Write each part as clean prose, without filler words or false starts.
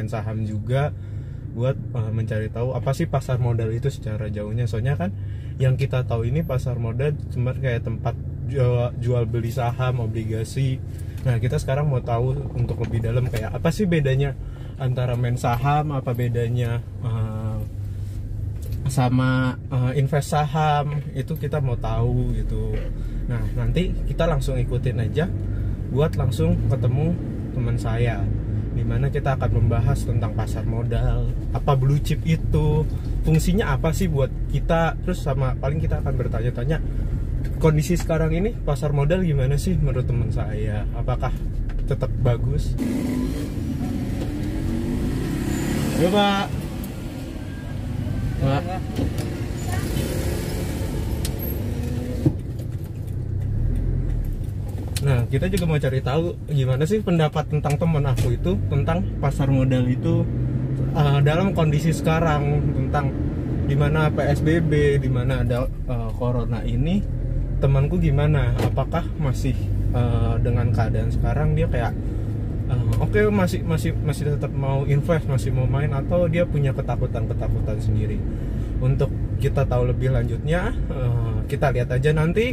main saham juga buat mencari tahu apa sih pasar modal itu secara jauhnya. Soalnya kan yang kita tahu ini pasar modal cuma kayak tempat jual beli saham, obligasi. Nah, kita sekarang mau tahu untuk lebih dalam kayak apa sih bedanya antara main saham, apa bedanya sama invest saham, itu kita mau tahu gitu. Nah, nanti kita langsung ikutin aja buat langsung ketemu teman saya, dimana kita akan membahas tentang pasar modal, apa blue chip itu, fungsinya apa sih buat kita, terus sama paling kita akan bertanya-tanya kondisi sekarang ini pasar modal gimana sih menurut teman saya, apakah tetap bagus. Yo Pak. Pak. Nah, kita juga mau cari tahu gimana sih pendapat tentang teman aku itu tentang pasar modal itu dalam kondisi sekarang, tentang dimana PSBB, dimana ada corona ini, temanku gimana? Apakah masih dengan keadaan sekarang dia kayak oke, masih tetap mau invest, masih mau main, atau dia punya ketakutan sendiri? Untuk kita tahu lebih lanjutnya, kita lihat aja nanti.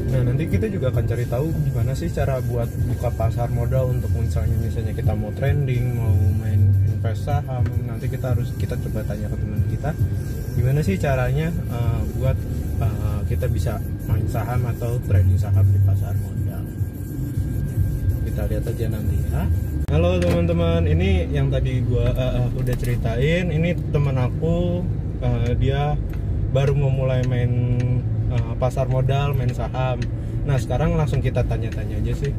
Nah, nanti kita juga akan cari tahu gimana sih cara buat buka pasar modal untuk misalnya kita mau trading, mau main invest saham. Nanti kita coba tanya ke teman kita gimana sih caranya buat kita bisa main saham atau trading saham di pasar modal. Kita lihat aja nanti ya. Halo teman-teman, ini yang tadi gua udah ceritain, ini teman aku, dia baru memulai main pasar modal, main saham. Nah, sekarang langsung kita tanya-tanya aja sih.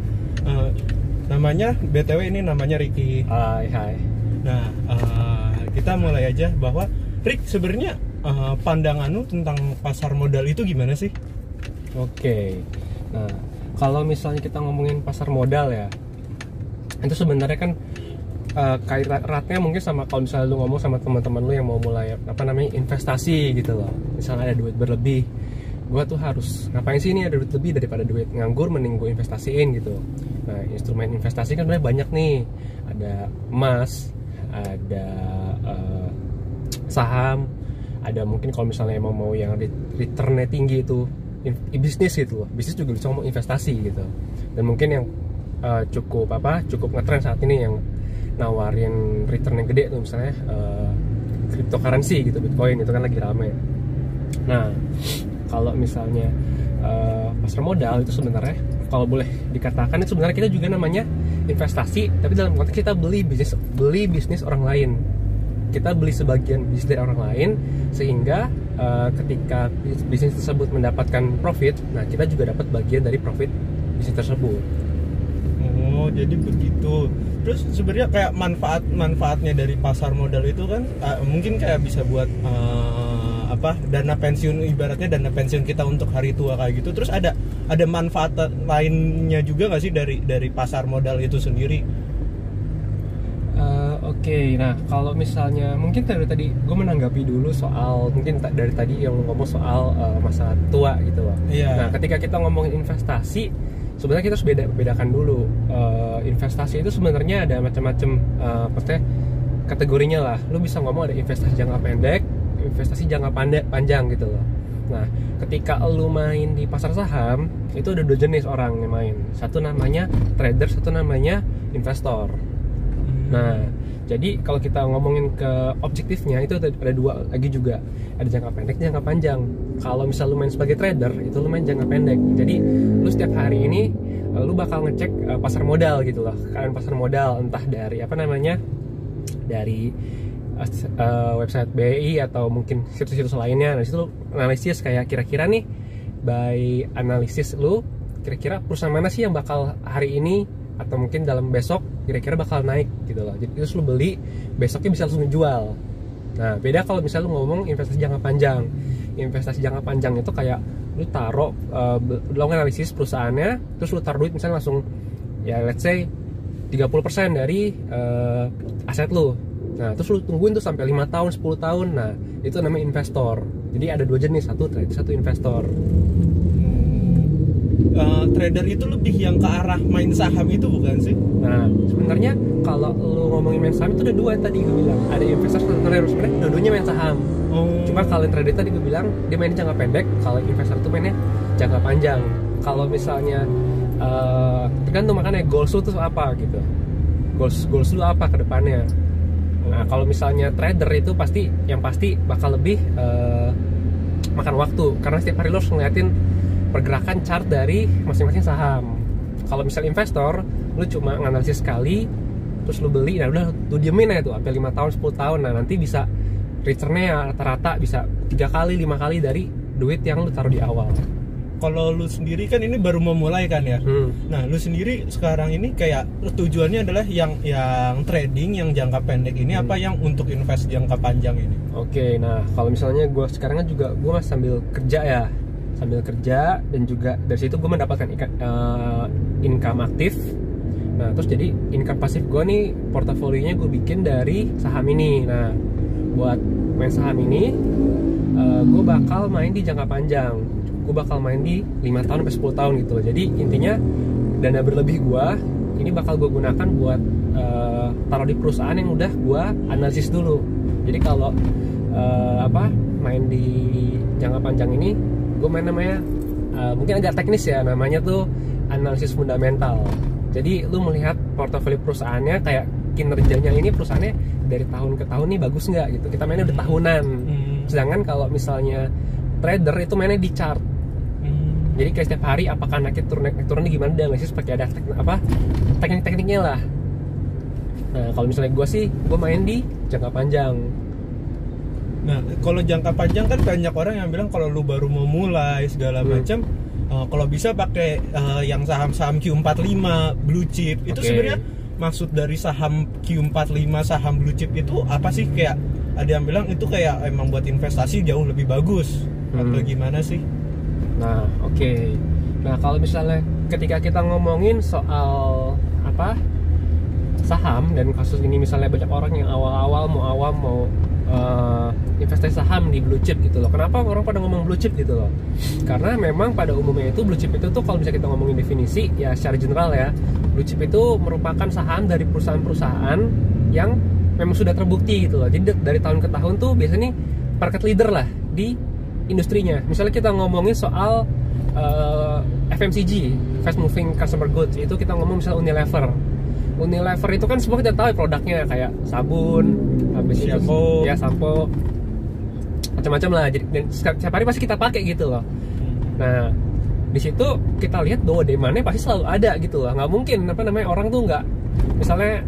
Namanya BTW ini namanya Ricky. Hai. Nah, kita mulai aja bahwa Rick, sebenarnya pandangan lu tentang pasar modal itu gimana sih? Oke. Nah, kalau misalnya kita ngomongin pasar modal ya, itu sebenarnya kan kaitannya mungkin sama kalau misalnya lu ngomong sama teman-teman lu yang mau mulai investasi gitu loh. Misalnya ada duit berlebih, gue tuh harus ngapain sih, ini ada duit lebih daripada duit nganggur, mending gue investasiin gitu. Nah, instrumen investasi kan sebenarnya banyak nih, ada emas, ada saham, ada mungkin kalau misalnya emang mau yang returnnya tinggi itu bisnis gitu loh. Bisnis juga bisa ngomong investasi gitu. Dan mungkin yang cukup ngetren saat ini yang nawarin return yang gede tuh misalnya cryptocurrency gitu, Bitcoin itu kan lagi rame. Nah, kalau misalnya pasar modal itu sebenarnya kalau boleh dikatakan itu sebenarnya kita juga namanya investasi, tapi dalam konteks kita beli bisnis orang lain. Kita beli sebagian bisnis dari orang lain, sehingga ketika bisnis tersebut mendapatkan profit, nah kita juga dapat bagian dari profit bisnis tersebut. Oh, jadi begitu. Terus sebenarnya kayak manfaatnya dari pasar modal itu kan mungkin kayak bisa buat dana pensiun, ibaratnya dana pensiun kita untuk hari tua kayak gitu. Terus ada manfaat lainnya juga nggak sih dari pasar modal itu sendiri? Oke, nah kalau misalnya mungkin dari tadi gue menanggapi dulu soal mungkin dari tadi yang ngomong soal masa tua gitu loh. Yeah. Nah, ketika kita ngomongin investasi, sebenarnya kita harus bedakan dulu. Investasi itu sebenarnya ada macam-macam kategorinya lah. Lu bisa ngomong ada investasi jangka pendek, investasi jangka panjang gitu loh. Nah, ketika lu main di pasar saham, itu ada dua jenis orang yang main. Satu namanya trader, satu namanya investor. Nah, jadi kalau kita ngomongin ke objektifnya itu ada dua lagi juga. Ada jangka pendek, jangka panjang. Kalau misal lu main sebagai trader, itu lu main jangka pendek. Jadi lu setiap hari ini lu bakal ngecek pasar modal gitu loh. Keadaan pasar modal entah dari dari website BI atau mungkin situs-situs lainnya. Nah, situ lu analisis kayak kira-kira nih by analisis lu kira-kira perusahaan mana sih yang bakal hari ini atau mungkin dalam besok kira-kira bakal naik gitu loh. Jadi terus lu beli, besoknya bisa langsung jual. Nah, beda kalau misalnya lu ngomong investasi jangka panjang. Investasi jangka panjang itu kayak lu taruh, lu analisis perusahaannya, terus lu taruh duit misalnya langsung ya let's say 30% dari aset lu. Nah, terus lu tungguin tuh sampai 5 tahun, 10 tahun. Nah, itu namanya investor. Jadi ada dua jenis, satu trader, satu investor. trader itu lebih yang ke arah main saham itu bukan sih? Nah, sebenarnya kalau lu ngomongin main saham itu ada dua tadi gue bilang. Ada investor sama trader, sebenarnya dua-duanya main saham. Cuma kalau trader tadi gue bilang dia main jangka pendek, kalau investor tuh mainnya jangka panjang. Kalau misalnya tergantung makanya goals lu tuh apa gitu. Goals lu apa ke depannya. Nah, kalau misalnya trader itu pasti bakal lebih makan waktu karena setiap hari lu harus ngeliatin pergerakan chart dari masing-masing saham. Kalau misal investor, lu cuma nganalisis sekali, terus lu beli, nah udah lu diemin aja tuh, sampai 5 tahun, 10 tahun, nah nanti bisa returnnya rata-rata bisa 3 kali, 5 kali dari duit yang lu taruh di awal. Kalau lu sendiri kan ini baru memulai kan ya. Nah, lu sendiri sekarang ini kayak tujuannya adalah yang trading, yang jangka pendek ini apa yang untuk invest jangka panjang ini? Oke, nah kalau misalnya gue sekarang kan juga gue masih sambil kerja dan juga dari situ gue mendapatkan income aktif. Nah terus jadi income pasif gue nih portofolionya gue bikin dari saham ini. Nah buat main saham ini gue bakal main di jangka panjang. Gue bakal main di 5 tahun sampai 10 tahun gitu. Jadi intinya dana berlebih gue ini bakal gue gunakan buat taruh di perusahaan yang udah gue analisis dulu. Jadi kalau main di jangka panjang ini gue main namanya mungkin agak teknis ya, namanya tuh analisis fundamental. Jadi lu melihat portofolio perusahaannya kayak kinerjanya ini perusahaannya dari tahun ke tahun nih bagus nggak gitu. Kita mainnya udah tahunan. Sedangkan kalau misalnya trader itu mainnya di chart. Jadi kayak setiap hari apakah naik turunnya gimana, dan analisis pakai ada teknik-tekniknya lah. Nah kalau misalnya gue main di jangka panjang. Nah, kalau jangka panjang kan banyak orang yang bilang kalau lu baru mau mulai segala macam, kalau bisa pakai yang saham-saham Q45, blue chip. Itu sebenarnya maksud dari saham Q45, saham blue chip itu apa sih? Kayak ada yang bilang itu kayak emang buat investasi jauh lebih bagus. Atau gimana sih? Nah, Nah, kalau misalnya ketika kita ngomongin soal saham, dan kasus ini misalnya banyak orang yang awal-awal mau investasi saham di blue chip gitu loh. Kenapa orang pada ngomong blue chip gitu loh? Karena memang pada umumnya itu blue chip itu tuh kalau bisa kita ngomongin definisi ya secara general ya, blue chip itu merupakan saham dari perusahaan-perusahaan yang memang sudah terbukti gitu loh. Jadi dari tahun ke tahun tuh biasanya market leader lah di industrinya. Misalnya kita ngomongin soal FMCG, fast moving consumer goods, itu kita ngomong misalnya Unilever itu kan semua kita tahu produknya kayak sabun, habis sampo, macam-macam lah. Jadi dan setiap hari pasti kita pakai gitu loh. Nah di situ kita lihat bahwa demandnya pasti selalu ada gitu loh. Nggak mungkin orang tuh nggak misalnya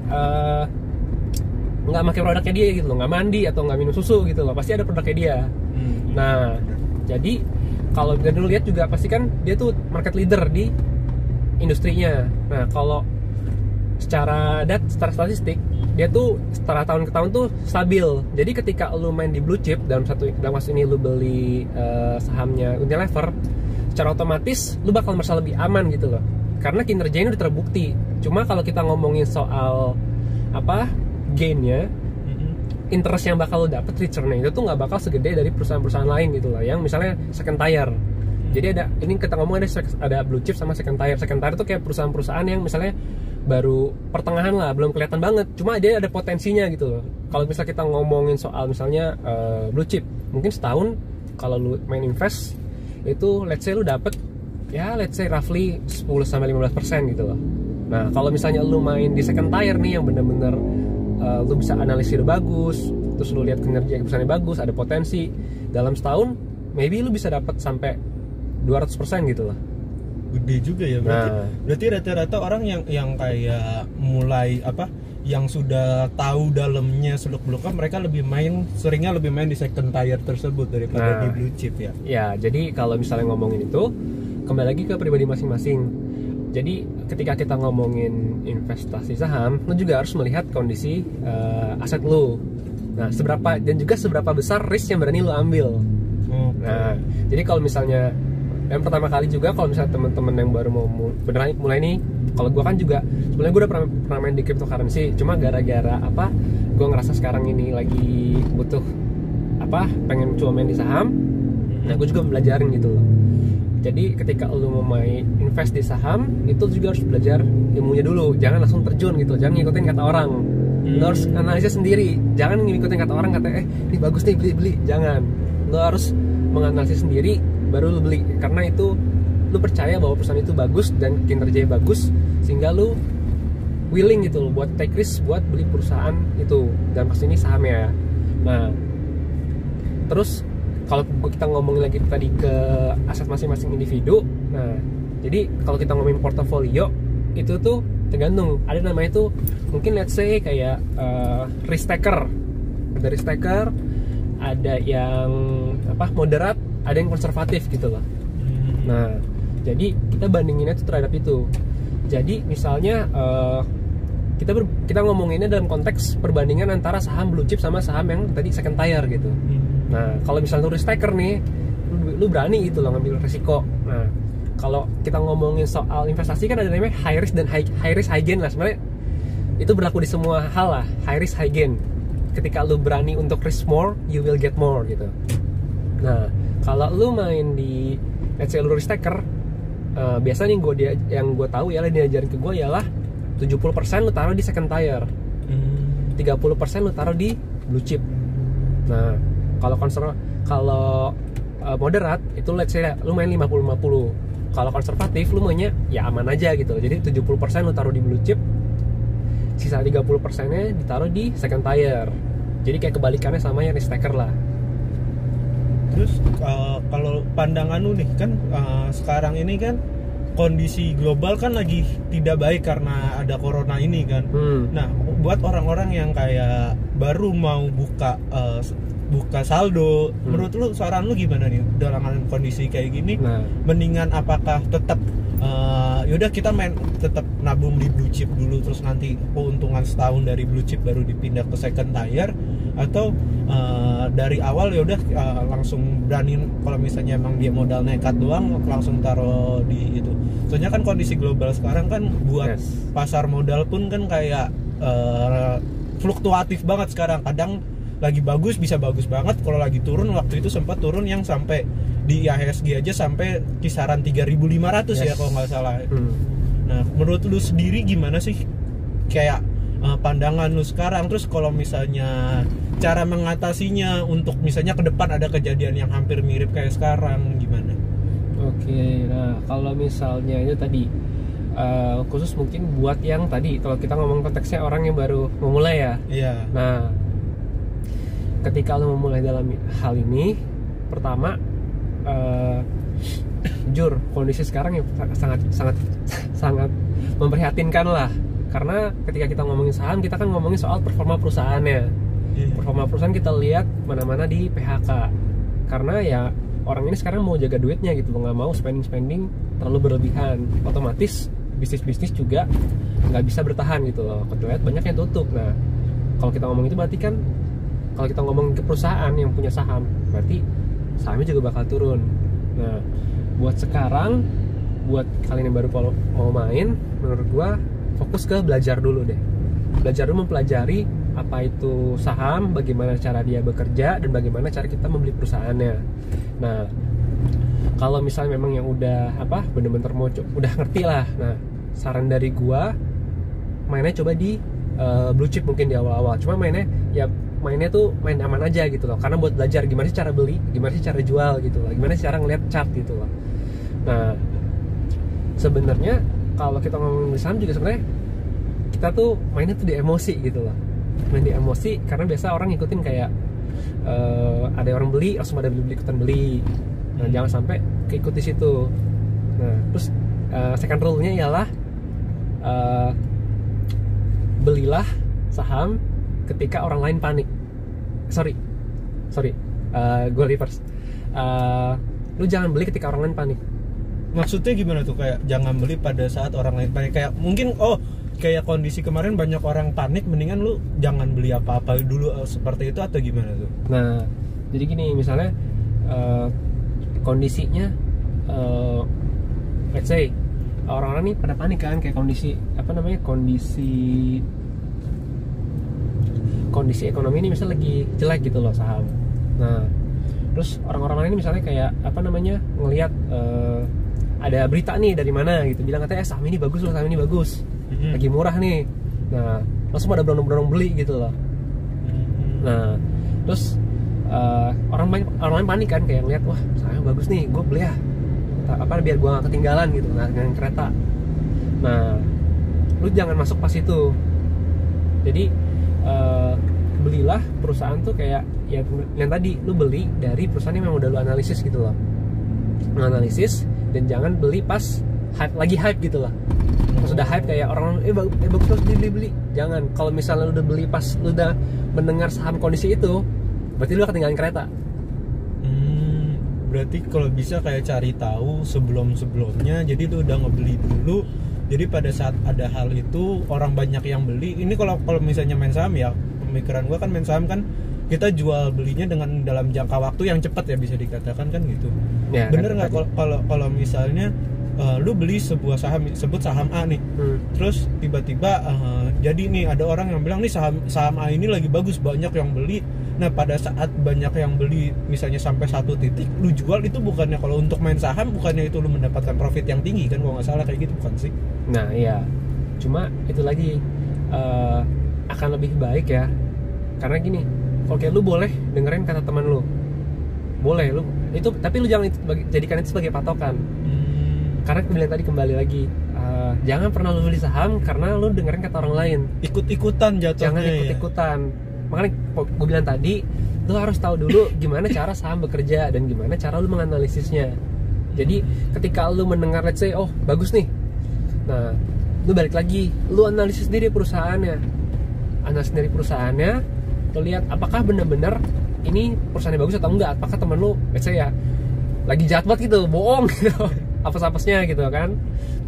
nggak pakai produknya dia gitu loh, nggak mandi atau nggak minum susu gitu loh, pasti ada produknya dia. Nah jadi kalau dulu lihat juga pasti kan dia tuh market leader di industrinya. Nah kalau secara statistik dia tuh setara tahun ke tahun tuh stabil. Jadi ketika lu main di blue chip dalam waktu ini lu beli sahamnya Unilever, secara otomatis lu bakal merasa lebih aman gitu loh, karena kinerjanya udah terbukti. Cuma kalau kita ngomongin soal gainnya, interest yang bakal lu dapet, returnnya itu tuh nggak bakal segede dari perusahaan-perusahaan lain gitu loh, yang misalnya second tier. Jadi ini kita ngomong ada blue chip sama second tier. Second tier itu kayak perusahaan-perusahaan yang misalnya baru pertengahan lah, belum kelihatan banget, cuma dia ada potensinya gitu loh. Kalau misalnya kita ngomongin soal misalnya blue chip, mungkin setahun kalau lu main invest itu let's say lu dapet roughly 10-15% gitu loh. Nah kalau misalnya lu main di second tier nih yang bener-bener lu bisa analisis udah bagus, terus lu lihat kinerja perusahaannya bagus, ada potensi, dalam setahun maybe lu bisa dapat sampai 200% gitu loh. Gede juga ya berarti rata-rata orang yang kayak mulai yang sudah tahu dalamnya seluk-beluknya, mereka seringnya lebih main di second tier tersebut daripada di blue chip ya. Ya, jadi kalau misalnya ngomongin itu kembali lagi ke pribadi masing-masing. Jadi ketika kita ngomongin investasi saham, lu juga harus melihat kondisi aset lu. Nah, seberapa besar risk yang berani lu ambil. Nah, jadi kalau misalnya yang pertama kali juga, kalau misalnya teman-teman yang baru mau beneran mulai nih, kalau gue kan juga sebenarnya gue udah pernah main di cryptocurrency, cuma gara-gara gue ngerasa sekarang ini lagi butuh pengen cuma main di saham. Nah gue juga belajarin gitu loh. Jadi ketika lu mau main invest di saham, itu juga harus belajar ilmunya dulu. Jangan langsung terjun gitu, jangan ngikutin kata orang. Lu harus analisis sendiri. Jangan ngikutin kata orang, kata ini bagus nih, beli. Jangan. Lu harus menganalisis sendiri baru lu beli, karena itu lu percaya bahwa perusahaan itu bagus dan kinerjanya bagus, sehingga lu willing gitu loh buat take risk buat beli perusahaan itu, dan pasti ini sahamnya ya. Nah, terus kalau kita ngomongin lagi tadi ke aset masing-masing individu, nah jadi kalau kita ngomongin portofolio itu tuh tergantung, ada namanya tuh mungkin let's say kayak risk taker, ada risk taker, ada yang moderat, ada yang konservatif gitu loh. Nah, jadi kita bandinginnya tuh terhadap itu. Jadi misalnya kita ngomonginnya dalam konteks perbandingan antara saham blue chip sama saham yang tadi second tier gitu. Nah, kalau misalnya lu risk taker nih, lu berani gitu loh ngambil resiko. Nah, kalau kita ngomongin soal investasi kan ada namanya high risk dan high risk high gain lah. Sebenarnya itu berlaku di semua hal lah, high risk high gain. Ketika lu berani untuk risk more, you will get more gitu. Nah, kalau lu main di let's say lu risk taker, biasanya yang gue tahu ya, diajarin ke gue ialah 70% lu taruh di second tier, 30% lu taruh di blue chip. Nah, kalau moderat itu let's say lu main 50-50. Kalau konservatif lu mainnya ya aman aja gitu. Jadi 70% lu taruh di blue chip, sisa 30%-nya ditaruh di second tier. Jadi kayak kebalikannya sama yang risk taker lah. Terus kalau pandangan lu nih kan sekarang ini kan kondisi global kan lagi tidak baik karena ada corona ini kan. Nah, buat orang-orang yang kayak baru mau buka saldo, menurut lu saran lu gimana nih dalam kondisi kayak gini? Nah, mendingan apakah tetap yaudah kita tetap nabung di blue chip dulu, terus nanti keuntungan setahun dari blue chip baru dipindah ke second tier, atau dari awal yaudah langsung berani, kalau misalnya emang dia modal nekat doang langsung taruh di itu. Soalnya kan kondisi global sekarang kan buat pasar modal pun kan kayak fluktuatif banget sekarang. Kadang lagi bagus bisa bagus banget, kalau lagi turun, waktu itu sempat turun yang sampai di IHSG aja sampai kisaran 3.500 ya kalau nggak salah. Nah, menurut lu sendiri gimana sih kayak pandangan lu sekarang? Terus kalau misalnya cara mengatasinya untuk misalnya ke depan ada kejadian yang hampir mirip kayak sekarang, gimana? Oke, nah kalau misalnya itu tadi khusus mungkin buat yang tadi, kalau kita ngomong konteksnya orang yang baru memulai ya. Iya. Nah, ketika lo memulai dalam hal ini, pertama jujur kondisi sekarang ya sangat memprihatinkan lah. Karena ketika kita ngomongin saham, kita kan ngomongin soal performa perusahaannya. Performa perusahaan kita lihat mana-mana di PHK. Karena ya orang ini sekarang mau jaga duitnya gitu, nggak mau spending terlalu berlebihan. Otomatis bisnis juga nggak bisa bertahan gitu loh. Kita lihat banyak yang tutup. Nah, kalau kita ngomong itu berarti kan, kalau kita ngomong ke perusahaan yang punya saham, berarti sahamnya juga bakal turun. Nah, buat sekarang, buat kalian yang baru mau main, menurut gua fokus ke belajar dulu deh. Belajar dulu, mempelajari apa itu saham, bagaimana cara dia bekerja, dan bagaimana cara kita membeli perusahaannya. Nah, kalau misalnya memang yang udah bener-bener mau udah ngerti lah, nah saran dari gua mainnya coba di blue chip mungkin di awal-awal. Cuma mainnya tuh main aman aja gitu loh, karena buat belajar gimana sih cara beli, gimana sih cara jual gitu loh, gimana sih cara ngeliat chart gitu loh. Nah, sebenarnya kalau kita ngomongin saham juga sebenarnya kita tuh mainnya tuh di emosi gitu loh, main di emosi, karena biasa orang ngikutin kayak ada orang beli langsung ada beli ikutan beli. Nah, jangan sampai keikut di situ. Nah, terus second rule-nya ialah belilah saham ketika orang lain panik. Sorry, gue reverse. Lu jangan beli ketika orang lain panik. Maksudnya gimana tuh? Kayak jangan beli pada saat orang lain panik. Kayak mungkin kayak kondisi kemarin banyak orang panik, mendingan lu jangan beli apa-apa dulu, seperti itu atau gimana tuh? Nah, jadi gini, misalnya kondisinya let's say orang-orang nih pada panik kan, kayak kondisi kondisi ekonomi ini misalnya lagi jelek gitu loh saham. Nah, Terus orang-orang lain misalnya kayak apa namanya ngelihat ada berita nih dari mana gitu, bilang katanya saham ini bagus loh, saham ini bagus, lagi murah nih. Nah langsung pada berondong-berondong beli gitu loh. Nah terus orang lain panik kan, kayak ngeliat wah sahamnya bagus nih, gue beli ya, apa biar gue gak ketinggalan gitu, nah dengan kereta. Nah lu jangan masuk pas itu. Jadi belilah perusahaan tuh kayak ya yang tadi, lu beli dari perusahaan yang memang udah lu analisis gitu loh, menganalisis, dan jangan beli pas lagi hype gitu lah. Pas udah hype kayak orang bagus beli. Jangan. Kalau misalnya lu udah beli pas lu udah mendengar saham kondisi itu, berarti lu ketinggalan kereta. Berarti kalau bisa kayak cari tahu sebelumnya, jadi lu udah ngebeli dulu. Jadi pada saat ada hal itu orang banyak yang beli. Ini kalau misalnya main saham ya, pemikiran gua kan main saham kan kita jual belinya dengan dalam jangka waktu yang cepat ya, bisa dikatakan kan gitu. Ya, bener nggak kalau misalnya lu beli sebuah saham, sebut saham A nih, terus tiba-tiba jadi nih ada orang yang bilang nih saham A ini lagi bagus, banyak yang beli. Nah pada saat banyak yang beli misalnya sampai satu titik lu jual, itu bukannya kalau untuk main saham bukannya itu lu mendapatkan profit yang tinggi kan, kalau nggak salah kayak gitu bukan sih? Nah iya, cuma itu lagi akan lebih baik ya, karena gini, oke lu boleh dengerin kata teman lu, boleh lu itu, tapi lu jangan jadikan itu sebagai patokan. Karena bilang tadi kembali lagi, jangan pernah lu beli saham karena lu dengerin kata orang lain, ikut-ikutan jatuhnya. Jangan ikut-ikutan ya. Makanya gue bilang tadi, lu harus tahu dulu gimana cara saham bekerja dan gimana cara lu menganalisisnya. Jadi ketika lu mendengar let's say, oh bagus nih, nah lu balik lagi, lu analisis sendiri perusahaannya, lu lihat apakah benar-benar ini perusahaannya bagus atau enggak. Apakah temen lu let's say ya lagi jahat banget gitu, bohong gitu, apes-apesnya gitu kan.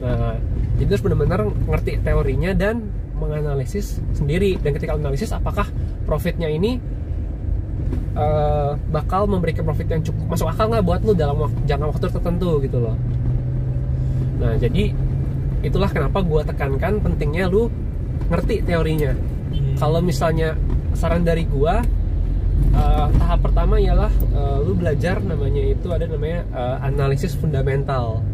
Nah jadi harus benar-benar ngerti teorinya dan menganalisis sendiri. Dan ketika analisis, apakah profitnya ini bakal memberikan profit yang cukup masuk akal nggak buat lu dalam jangka waktu tertentu gitu loh. Nah jadi itulah kenapa gue tekankan pentingnya lu ngerti teorinya. Kalau misalnya saran dari gue, tahap pertama ialah lu belajar namanya analisis fundamental.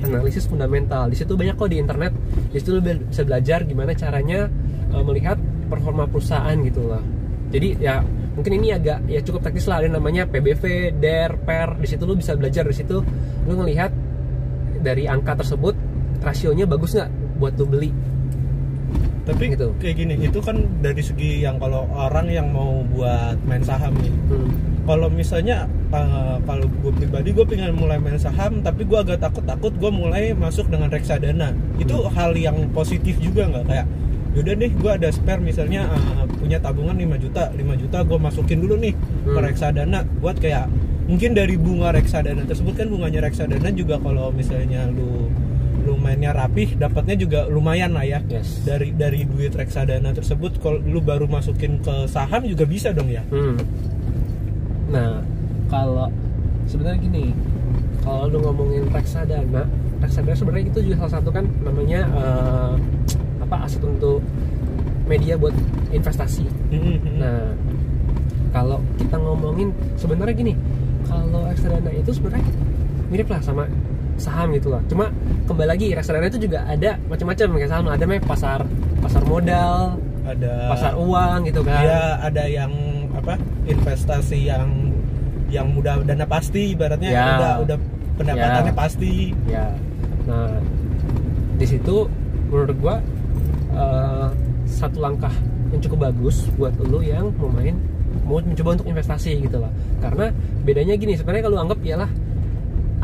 Analisis fundamental. Di situ banyak kok di internet. Di situ lu bisa belajar gimana caranya melihat performa perusahaan gitu loh. Jadi ya mungkin ini agak ya cukup teknis lah, ada namanya PBV, DER, PER. Di situ lu bisa belajar, di situ lu ngelihat dari angka tersebut rasionya bagus nggak buat lu beli. Tapi gitu. Kayak gini, itu kan dari segi yang kalau orang yang mau buat main saham nih. Kalau misalnya kalau gue pribadi, gue pengen mulai main saham, tapi gue agak takut gue mulai masuk dengan reksadana. Itu hal yang positif juga nggak? Kayak yaudah deh, gue ada spare misalnya punya tabungan 5 juta gue masukin dulu nih ke reksadana, buat kayak mungkin dari bunga reksadana tersebut kan, bunganya reksadana juga kalau misalnya lu mainnya rapih, dapatnya juga lumayan lah ya. Yes. Dari duit reksadana tersebut, kalau lu baru masukin ke saham juga bisa dong ya. Nah kalau sebenarnya gini, kalau lu ngomongin reksadana sebenarnya itu juga salah satu kan namanya aset untuk media buat investasi. Nah kalau kita ngomongin sebenarnya gini, kalau reksadana itu sebenarnya mirip lah sama saham gitu lah. Cuma kembali lagi, reksadana itu juga ada macam-macam kayak saham. Ada namanya pasar modal, ada pasar uang gitu kan. Iya, ada yang investasi yang mudah dana pasti, ibaratnya ya, udah pendapatannya ya, pasti. Ya. Nah, di situ menurut gua satu langkah yang cukup bagus buat lu yang mau mencoba untuk investasi gitu lah. Karena bedanya gini, sebenarnya kalau anggap ialah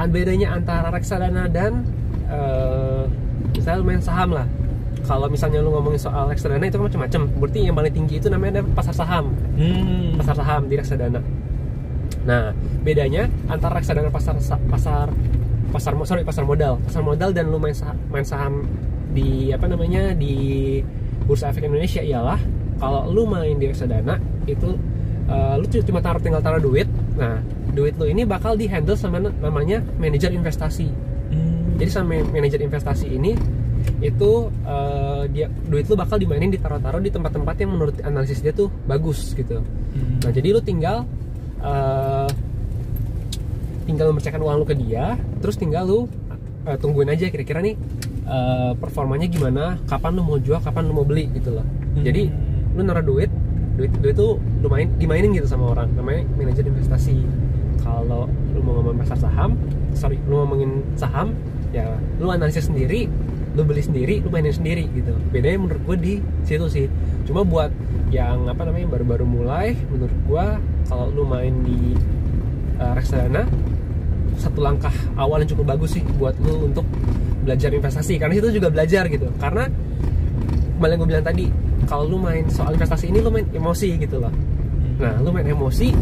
bedanya antara reksadana dan misalnya main saham lah. Kalau misalnya lu ngomongin soal reksadana itu kan macam-macam. Berarti yang paling tinggi itu namanya pasar saham. Pasar saham di reksadana. Nah, bedanya antara reksadana pasar modal. Pasar modal dan lu main saham di di Bursa Efek Indonesia ialah kalau lu main di reksadana itu lu cuma tinggal taruh duit. Nah, duit lu ini bakal di-handle sama namanya manajer investasi. Jadi sama manajer investasi ini itu duit lu bakal dimainin, ditaruh-taruh di tempat-tempat yang menurut analisis dia tuh bagus gitu. Nah, jadi lu tinggal tinggal mempercayakan uang lu ke dia, terus tinggal lu tungguin aja kira-kira nih performanya gimana, kapan lu mau jual, kapan lu mau beli gitu loh. Jadi lu naruh duit tuh lu dimainin gitu sama orang, namanya manajer investasi. Kalau lu mau ngomongin pasar saham, lu ngomongin saham, ya lu analisis sendiri, lu beli sendiri, lu mainin sendiri gitu. Bedanya menurut gue di situ sih. Cuma buat yang baru-baru mulai, menurut gue kalau lu main di reksadana, satu langkah awal yang cukup bagus sih buat lu untuk belajar investasi, karena itu juga belajar gitu. Karena kembali yang gue bilang tadi, kalau lu main soal investasi ini lu main emosi gitu loh. Nah, lu main emosi,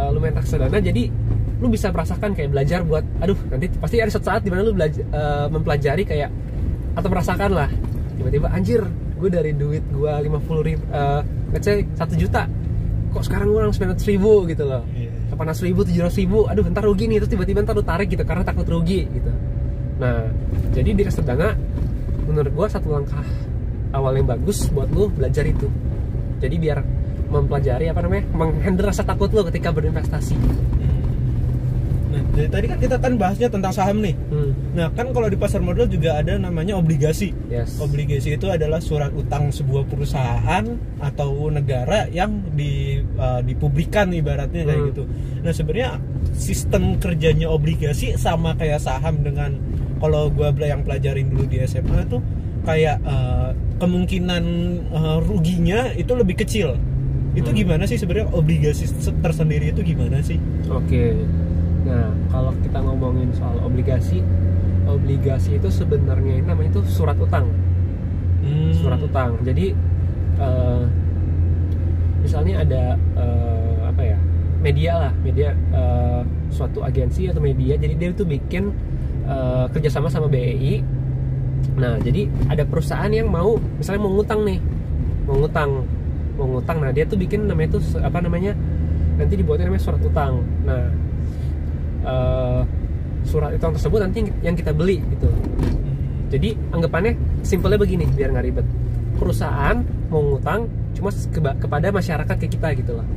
lu main reksadana, jadi lu bisa merasakan kayak belajar buat, aduh nanti pasti ada suatu saat dimana lu belajar mempelajari kayak, atau merasakan lah tiba-tiba anjir, gue dari duit gue 50.000, let's say 1 juta, kok sekarang gue langsung 900.000 gitu loh, 800.000, 700.000, aduh ntar rugi nih, terus tiba-tiba ntar lu tarik gitu karena takut rugi gitu. Nah, jadi di reksadana menurut gue satu langkah awal yang bagus buat lu belajar itu. Jadi biar mempelajari menghandle rasa takut lu ketika berinvestasi. Nah, dari tadi kan kita bahasnya tentang saham nih. Nah, kan kalau di pasar modal juga ada namanya obligasi. Yes. Obligasi itu adalah surat utang sebuah perusahaan atau negara yang dipublikkan ibaratnya kayak gitu. Nah, sebenarnya sistem kerjanya obligasi sama kayak saham dengan kalau gua yang pelajarin dulu di SMA tuh kayak kemungkinan ruginya itu lebih kecil. Itu gimana sih sebenarnya obligasi tersendiri itu gimana sih? Oke. Nah, kalau kita ngomongin soal obligasi itu sebenarnya namanya itu surat utang. Surat utang. Jadi misalnya ada media suatu agensi atau media, jadi dia itu bikin kerjasama sama BEI. Nah, jadi ada perusahaan yang mau ngutang nih, mau ngutang. Nah, dia tuh bikin namanya itu nanti dibuatnya namanya surat utang. Nah, surat utang tersebut nanti yang kita beli gitu. Jadi anggapannya simpelnya begini biar nggak ribet. Perusahaan mau ngutang cuma kepada masyarakat kayak kita gitu loh.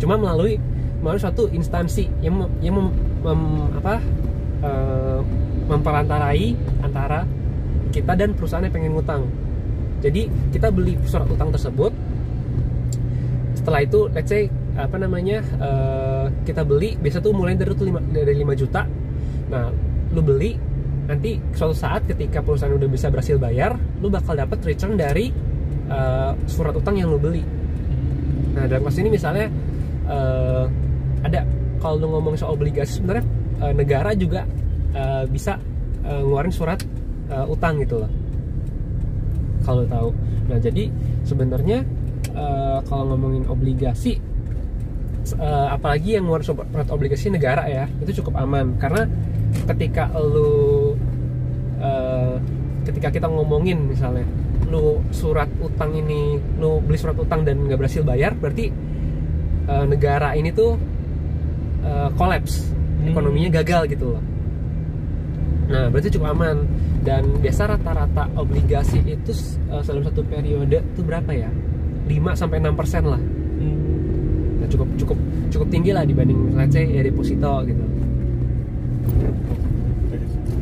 Cuma melalui suatu instansi yang memperantarai antara kita dan perusahaan yang pengen ngutang. Jadi kita beli surat utang tersebut. Setelah itu let's say kita beli biasa tuh mulai dari 5 juta. Nah, lu beli, nanti suatu saat ketika perusahaan udah bisa berhasil bayar, lu bakal dapat return dari surat utang yang lu beli. Nah, dalam kasus ini misalnya ada, kalau lu ngomong soal obligasi, sebenarnya negara juga bisa ngeluarin surat utang gitu loh, kalau tahu. Nah, jadi sebenarnya kalau ngomongin obligasi, apalagi yang ngeluarin surat obligasi negara ya, itu cukup aman. Karena ketika kita ngomongin misalnya lu surat utang ini, lu beli surat utang dan nggak berhasil bayar, berarti negara ini tuh kolaps, ekonominya gagal gitu loh. Nah, berarti cukup aman. Dan biasa rata-rata obligasi itu dalam satu periode itu berapa ya? 5-6% lah. Nah, cukup tinggi lah dibanding let's say ya deposito gitu.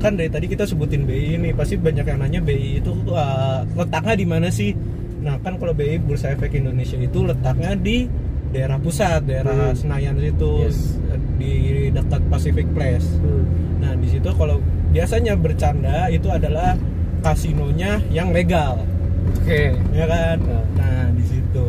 Kan dari tadi kita sebutin BI ini, pasti banyak yang nanya BI itu letaknya di mana sih? Nah, kan kalau BI Bursa Efek Indonesia itu letaknya di daerah pusat, daerah Senayan situ, di dekat Pacific Place. Nah, di situ kalau biasanya bercanda itu adalah kasinonya yang legal. Oke. Ya kan? Nah, di situ.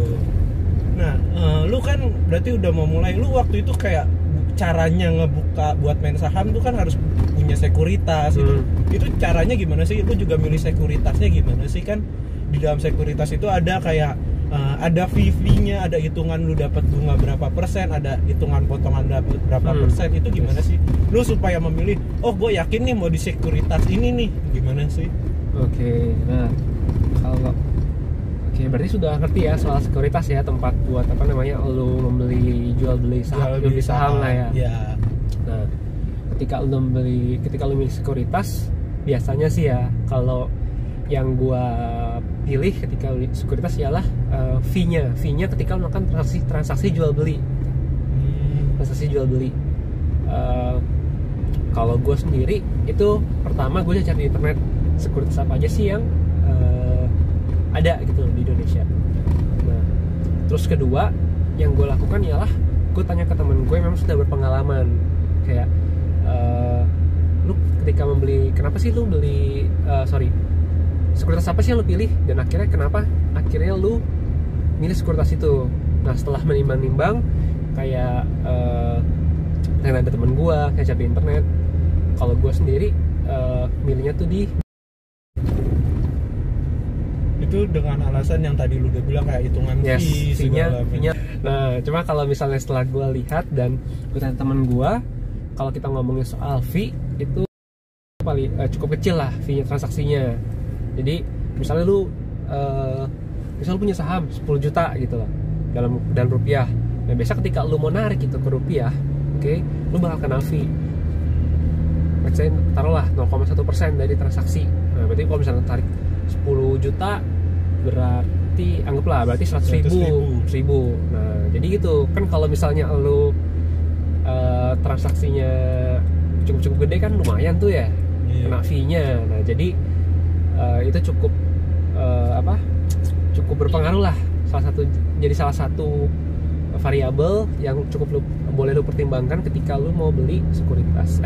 Nah, lu kan berarti udah mau mulai. Lu waktu itu kayak caranya ngebuka buat main saham tuh kan harus punya sekuritas gitu. Itu caranya gimana sih? Lu juga milih sekuritasnya gimana sih? Kan di dalam sekuritas itu ada kayak ada fee-nya, ada hitungan lu dapat bunga berapa persen, ada hitungan potongan dapat berapa persen. Itu gimana sih? Lu supaya memilih, oh gue yakin nih mau di sekuritas ini nih, gimana sih? Oke. Nah, berarti sudah ngerti ya soal sekuritas ya, tempat buat lu membeli jual beli saham lah ya. Ya. Nah, ketika lu milih sekuritas, biasanya sih ya, kalau yang gua pilih ketika sekuritas ialah fee-nya ketika melakukan transaksi jual beli. Transaksi jual beli. Kalau gue sendiri itu pertama gue cari di internet sekuritas apa aja sih yang ada gitu di Indonesia. Nah, terus kedua yang gue lakukan ialah gue tanya ke temen gue yang memang sudah berpengalaman, kayak lu ketika membeli, kenapa sih lu beli sekuritas apa sih yang lu pilih, dan akhirnya kenapa akhirnya lu milih sekuritas itu. Nah, setelah menimbang-nimbang kayak ada temen gue kayak cari di internet, kalau gue sendiri milihnya tuh di itu dengan alasan yang tadi lu udah bilang kayak hitungan fee-nya. Nah, cuma kalau misalnya setelah gue lihat dan gue tanya temen gue, kalau kita ngomongin soal fee itu paling cukup kecil lah fee-nya, transaksinya. Jadi misalnya lu punya saham 10 juta gitu loh dalam rupiah. Nah, biasa ketika lu mau narik itu ke rupiah, lu bakal kena fee. Let's say taruhlah 0,1% dari transaksi. Nah, berarti kalau misalnya tarik 10 juta berarti anggaplah berarti 100 ribu. Nah, jadi gitu kan, kalau misalnya lu transaksinya cukup gede kan lumayan tuh ya, kena fee-nya. Nah, jadi itu cukup cukup berpengaruh lah, salah satu variabel yang cukup boleh lu pertimbangkan ketika lu mau beli sekuritas.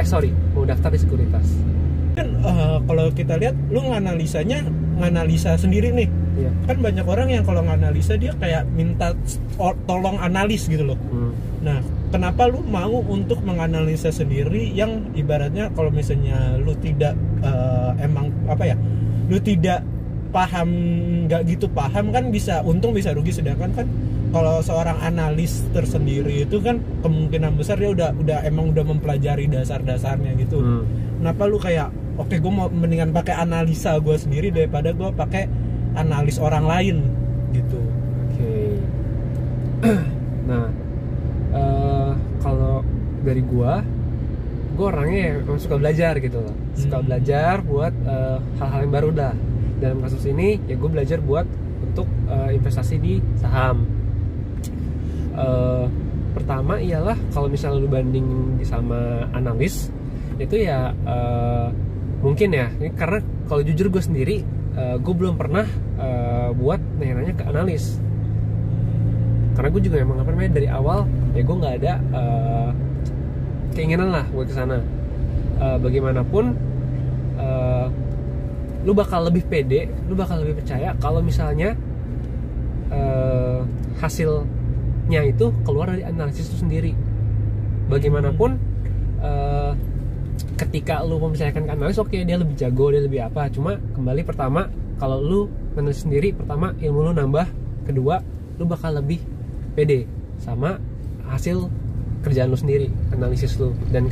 Mau daftar di sekuritas. Kan kalau kita lihat lu nganalisa sendiri nih. Iya. Kan banyak orang yang kalau nganalisa dia kayak minta tolong analis gitu loh. Nah, kenapa lu mau untuk menganalisa sendiri yang ibaratnya kalau misalnya lu tidak lu tidak paham, nggak gitu paham kan, bisa untung bisa rugi. Sedangkan kan kalau seorang analis tersendiri itu kan kemungkinan besar dia udah mempelajari dasar-dasarnya gitu. Kenapa lu kayak oke, gue mau mendingan pakai analisa gue sendiri daripada gue pakai analis orang lain gitu. Nah, kalau dari gue orangnya memang suka belajar gitu loh. Suka belajar buat hal-hal yang baru dah. Dalam kasus ini ya gue belajar buat untuk investasi di saham. Pertama ialah kalau misalnya lu banding sama analis itu ya mungkin ya, karena kalau jujur gue sendiri gue belum pernah buat nanya-nanya ke analis, karena gue juga emang dari awal ya gue nggak ada keinginan lah buat kesana. Bagaimanapun lu bakal lebih pede, lu bakal lebih percaya kalau misalnya hasilnya itu keluar dari analisis itu sendiri. Bagaimanapun ketika lu mempercayakan ke analis, oke, dia lebih jago, dia lebih apa, cuma kembali pertama kalau lu analis sendiri, pertama ilmu lu nambah, kedua lu bakal lebih pede sama hasil kerjaan lu sendiri, analisis lu. Dan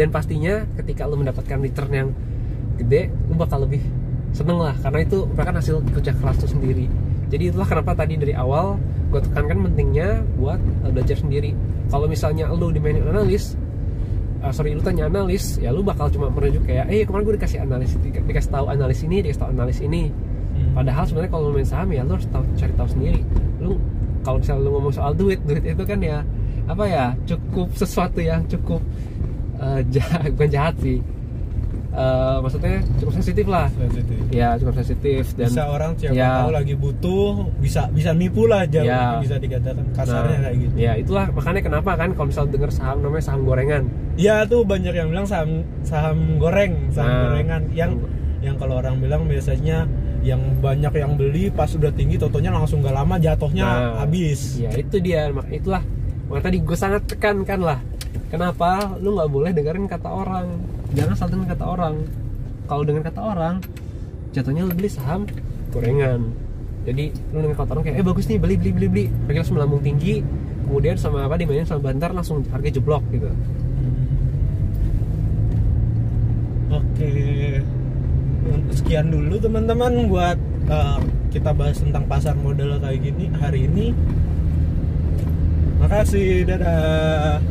pastinya ketika lu mendapatkan return yang gede, lu bakal lebih seneng lah, karena itu merupakan hasil kerja keras lu sendiri. Jadi itulah kenapa tadi dari awal gue tekankan pentingnya buat belajar sendiri. Kalau misalnya lu dimainin analis, lu tanya analis, ya lu bakal cuma merujuk kayak, kemarin gue dikasih tahu analis ini. Padahal sebenarnya kalau lu main saham ya lu harus cari tahu sendiri. Lu kalau misalnya lu ngomong soal duit itu kan ya cukup sesuatu yang cukup bukan jahat sih. Maksudnya cukup sensitif lah. Ya, cukup sensitif, dan bisa orang siapa tahu lagi butuh, bisa nipu lah, bisa dikatakan kasarnya kayak gitu. Ya, itulah makanya kenapa kan kalau misal denger saham namanya saham gorengan. Ya, tuh banyak yang bilang saham gorengan yang kalau orang bilang biasanya yang banyak yang beli pas udah tinggi, totonya langsung gak lama jatuhnya habis. Ya, itu dia. Itulah makanya tadi gue sangat tekankan lah, kenapa lu nggak boleh dengerin kata orang. Jangan salah dengerin kata orang. Kalau dengerin kata orang, jatuhnya lu beli saham gorengan. Jadi lu dengerin kata orang kayak bagus nih, beli. Harga langsung melambung tinggi, kemudian sama dimainin sama bantar langsung harga jeblok gitu. Oke. Sekian dulu teman-teman buat kita bahas tentang pasar modal kayak gini hari ini. Makasih, dadah.